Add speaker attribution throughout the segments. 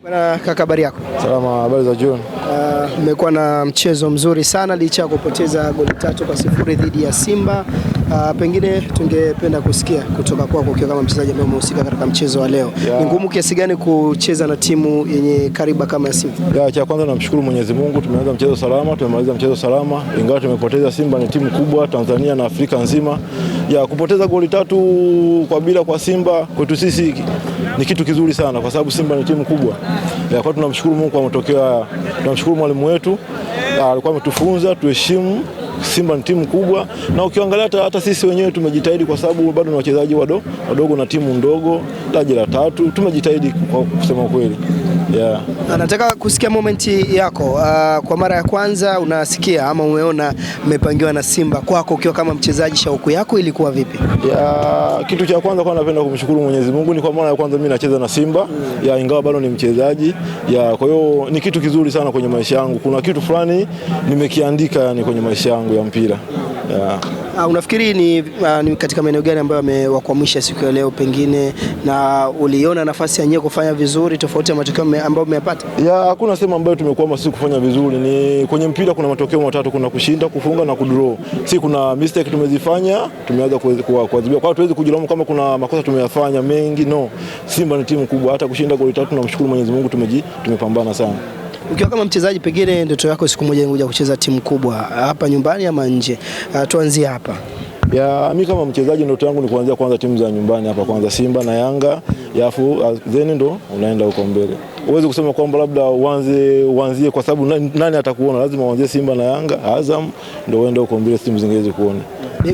Speaker 1: Bwana kaka, habari yako?
Speaker 2: Salama, habari za jioni.
Speaker 1: Mmekuwa na mchezo mzuri sana licha ya kupoteza goli 3-0 dhidi ya Simba. Pengine tungependa kusikia kutoka kwako ukiwa kama mchezaji ambaye umehusika katika mchezo wa leo. Ni ngumu kiasi gani kucheza na timu yenye kariba kama Simba?
Speaker 2: Cha kwanza namshukuru Mwenyezi Mungu, tumeanza mchezo salama, tumemaliza mchezo salama. Ingawa tumepoteza, Simba ni timu kubwa Tanzania na Afrika nzima. Kupoteza goli 3 kwa bila kwa Simba kwetu sisi ni kitu kizuri sana kwa sababu Simba ni timu kubwa. Kwa tunamshukuru Mungu kwa matokeo. Tunamshukuru mwalimu wetu, alikuwa ametufunza tuheshimu Simba ni timu kubwa, na ukiangalia hata sisi wenyewe tumejitahidi kwa sababu bado ni wachezaji wadogo na timu ndogo, daraja la 3, tumejitahidi kwa kusema kweli.
Speaker 1: Nataka kusikia momenti yako. Kwa mara ya kwanza unasikia ama umeona mmepangiwa na Simba, kwako ukiwa kama mchezaji, shauku yako ilikuwa vipi?
Speaker 2: Kitu cha kwanza kwa napenda kumshukuru Mwenyezi Mungu, ni kwa mara ya kwanza mimi nacheza na Simba, ingawa bado ni mchezaji. Kwa hiyo ni kitu kizuri sana kwenye maisha yangu. Kuna kitu fulani nimekiandika kwenye maisha yangu ya mpira.
Speaker 1: Unafikiri ni katika maeneo gani ambayo amewakwamisha siku ya leo pengine, na uliona nafasi yenyewe kufanya vizuri tofauti ya matokeo ambayo umeyapata?
Speaker 2: Hakuna sema ambayo tumekwama sisi kufanya vizuri. Ni kwenye mpira kuna matokeo matatu, kuna kushinda, kufunga na kudraw. Si kuna mistake tumezifanya, tumeanza kuadhibiwa. Kwa hiyo tuwezi kujilaumu kama kuna makosa tumeyafanya mengi. No, Simba ni timu kubwa, hata kushinda goli 3 tunamshukuru Mwenyezi Mungu, tumepambana sana.
Speaker 1: Ukiwa kama mchezaji, pengine ndoto yako siku moja kuja kucheza timu kubwa hapa nyumbani ama nje? Tuanzie hapa.
Speaker 2: Mimi kama mchezaji ndoto yangu ni kuanzia kwanza timu za nyumbani hapa, kwanza Simba na Yanga, then ndo unaenda huko mbele. Uweze kusema kwamba labda uanzie kwa sababu nani atakuona, lazima uanzie Simba na Yanga, Azam ndio uende huko mbele, timu zingine kuona.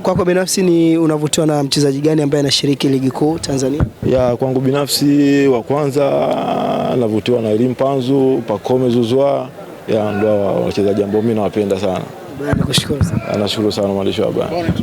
Speaker 1: Kwako binafsi ni unavutiwa na mchezaji gani ambaye anashiriki ligi kuu Tanzania?
Speaker 2: Kwangu binafsi wa kwanza navutiwa na Elim Panzu, Pacome Zouzoua, ndio wachezaji ambao mimi nawapenda sana.
Speaker 1: Nakushukuru sana.
Speaker 2: Nashukuru sana mwandishi wa habari.